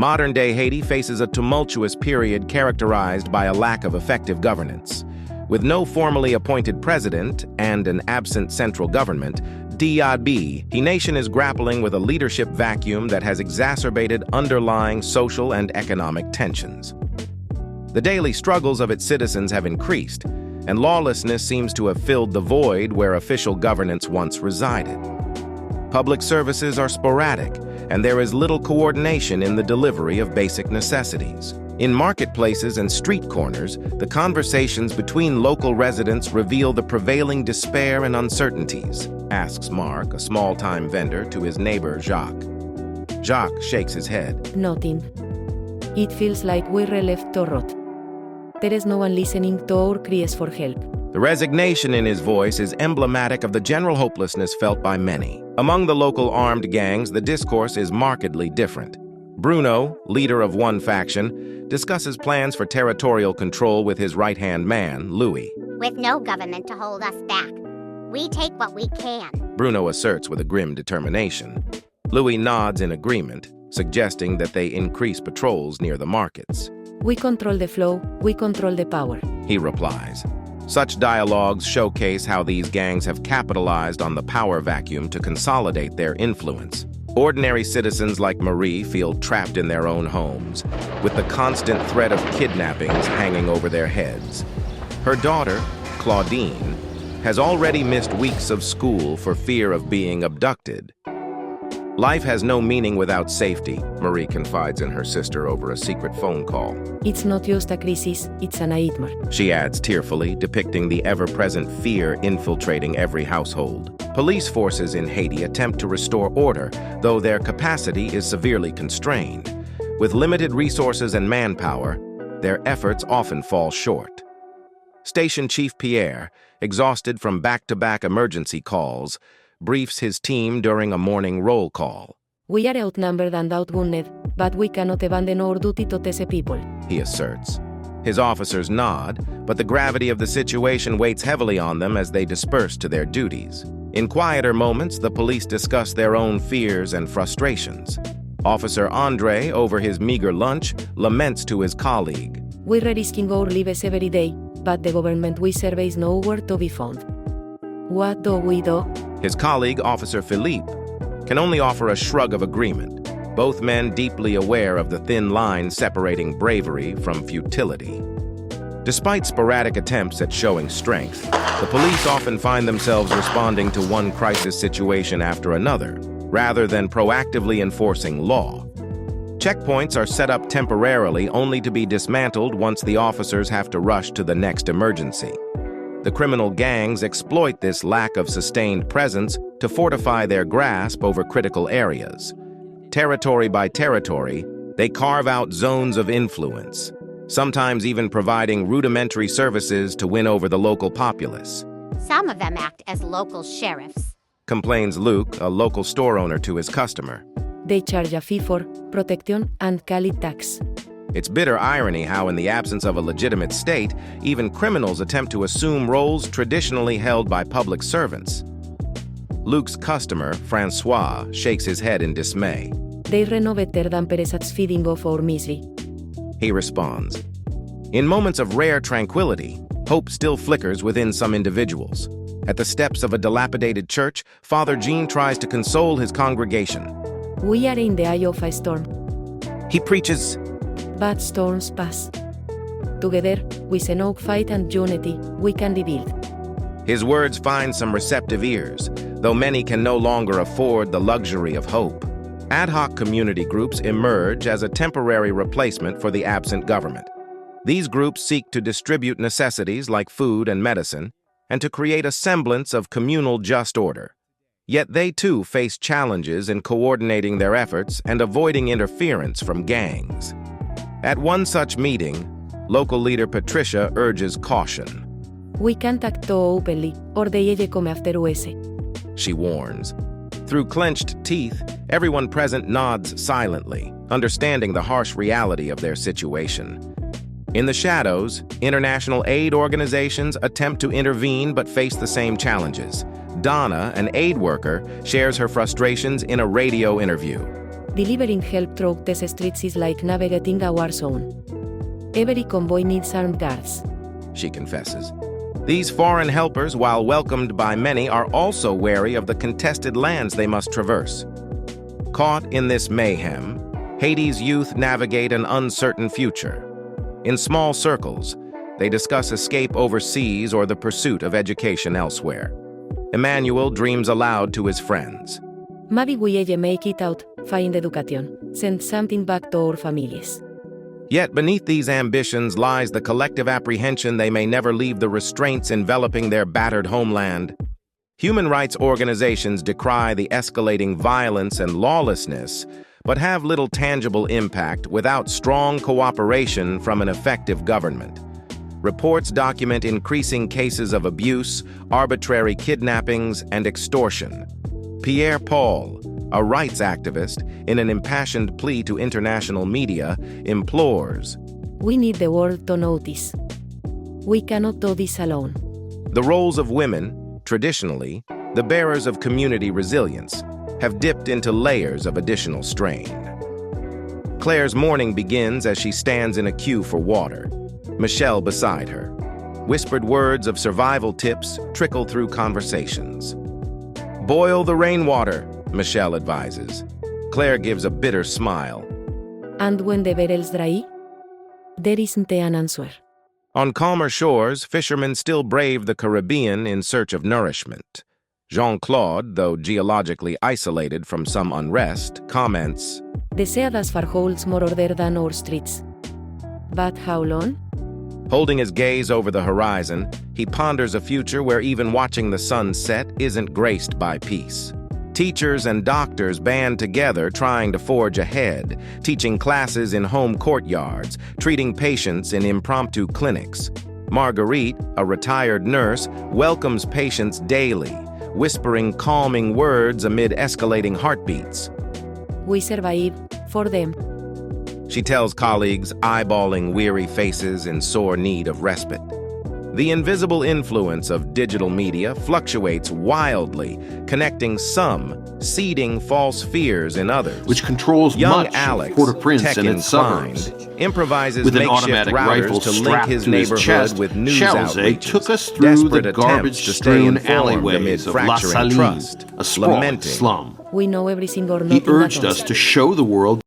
Modern-day Haiti faces a tumultuous period characterized by a lack of effective governance. With no formally appointed president and an absent central government, the nation is grappling with a leadership vacuum that has exacerbated underlying social and economic tensions. The daily struggles of its citizens have increased, and lawlessness seems to have filled the void where official governance once resided. Public services are sporadic, and there is little coordination in the delivery of basic necessities. In marketplaces and street corners, the conversations between local residents reveal the prevailing despair and uncertainties, asks Mark, a small-time vendor, to his neighbor Jacques. Jacques shakes his head. Nothing. It feels like we're left to rot. There is no one listening to our cries for help. The resignation in his voice is emblematic of the general hopelessness felt by many. Among the local armed gangs, the discourse is markedly different. Bruno, leader of one faction, discusses plans for territorial control with his right-hand man, Louis. With no government to hold us back, we take what we can, Bruno asserts with a grim determination. Louis nods in agreement, suggesting that they increase patrols near the markets. We control the flow, we control the power, he replies. Such dialogues showcase how these gangs have capitalized on the power vacuum to consolidate their influence. Ordinary citizens like Marie feel trapped in their own homes, with the constant threat of kidnappings hanging over their heads. Her daughter, Claudine, has already missed weeks of school for fear of being abducted. Life has no meaning without safety, Marie confides in her sister over a secret phone call. It's not just a crisis, it's a nightmare, she adds tearfully, depicting the ever-present fear infiltrating every household. Police forces in Haiti attempt to restore order, though their capacity is severely constrained. With limited resources and manpower, their efforts often fall short. Station Chief Pierre, exhausted from back-to-back emergency calls, briefs his team during a morning roll call. We are outnumbered and outgunned, but we cannot abandon our duty to these people, he asserts. His officers nod, but the gravity of the situation weighs heavily on them as they disperse to their duties. In quieter moments, the police discuss their own fears and frustrations. Officer Andre, over his meager lunch, laments to his colleague. We're risking our lives every day, but the government we serve is nowhere to be found. What do we do? His colleague, Officer Philippe, can only offer a shrug of agreement, both men deeply aware of the thin line separating bravery from futility. Despite sporadic attempts at showing strength, the police often find themselves responding to one crisis situation after another, rather than proactively enforcing law. Checkpoints are set up temporarily only to be dismantled once the officers have to rush to the next emergency. The criminal gangs exploit this lack of sustained presence to fortify their grasp over critical areas. Territory by territory, they carve out zones of influence, sometimes even providing rudimentary services to win over the local populace. Some of them act as local sheriffs, complains Luke, a local store owner, to his customer. They charge a fee for protection and call it tax. It's bitter irony how, in the absence of a legitimate state, even criminals attempt to assume roles traditionally held by public servants. Luke's customer, Francois, shakes his head in dismay. They know better than peresats feeding off our misery, he responds. In moments of rare tranquility, hope still flickers within some individuals. At the steps of a dilapidated church, Father Jean tries to console his congregation. We are in the eye of a storm. He preaches, but storms pass. Together, with enough fight and unity, we can rebuild. His words find some receptive ears, though many can no longer afford the luxury of hope. Ad hoc community groups emerge as a temporary replacement for the absent government. These groups seek to distribute necessities like food and medicine, and to create a semblance of communal just order. Yet they too face challenges in coordinating their efforts and avoiding interference from gangs. At one such meeting, local leader Patricia urges caution. We can't act too openly, or they come after us, she warns. Through clenched teeth, everyone present nods silently, understanding the harsh reality of their situation. In the shadows, international aid organizations attempt to intervene but face the same challenges. Donna, an aid worker, shares her frustrations in a radio interview. Delivering help through these streets is like navigating a war zone. Every convoy needs armed guards. She confesses. These foreign helpers, while welcomed by many, are also wary of the contested lands they must traverse. Caught in this mayhem, Haiti's youth navigate an uncertain future. In small circles, they discuss escape overseas or the pursuit of education elsewhere. Emmanuel dreams aloud to his friends. Maybe we make it out, find education, send something back to our families. Yet beneath these ambitions lies the collective apprehension they may never leave the restraints enveloping their battered homeland. Human rights organizations decry the escalating violence and lawlessness, but have little tangible impact without strong cooperation from an effective government. Reports document increasing cases of abuse, arbitrary kidnappings, and extortion. Pierre Paul, a rights activist, in an impassioned plea to international media, implores, We need the world to notice. We cannot do this alone. the roles of women, traditionally, the bearers of community resilience, have dipped into layers of additional strain. Claire's morning begins as she stands in a queue for water, Michelle beside her. Whispered words of survival tips trickle through conversations. Boil the rainwater, Michelle advises. Claire gives a bitter smile. And when the barrels dry, there isn't an answer. On calmer shores, fishermen still brave the Caribbean in search of nourishment. Jean-Claude, though geologically isolated from some unrest, comments, The sea does far holds more order than our streets. But how long? Holding his gaze over the horizon, he ponders a future where even watching the sun set isn't graced by peace. Teachers and doctors band together trying to forge ahead, teaching classes in home courtyards, treating patients in impromptu clinics. Marguerite, a retired nurse, welcomes patients daily, whispering calming words amid escalating heartbeats. We survive, for them. She tells colleagues, eyeballing weary faces in sore need of respite. The invisible influence of digital media fluctuates wildly, connecting some, seeding false fears in others. Which controls Young much Alex, of Port-au-Prince tech and its inclined, suburbs. improvises With an makeshift automatic routers rifle to link strapped his to his neighborhood chest, with news Chelsea outreaches. took us through Desperate the attempts to stay garbage-strewn informed amid alleyways of La fracturing Saline, trust, a sprawling lamenting. slum. We know everything or He nothing urged at all. us to show the world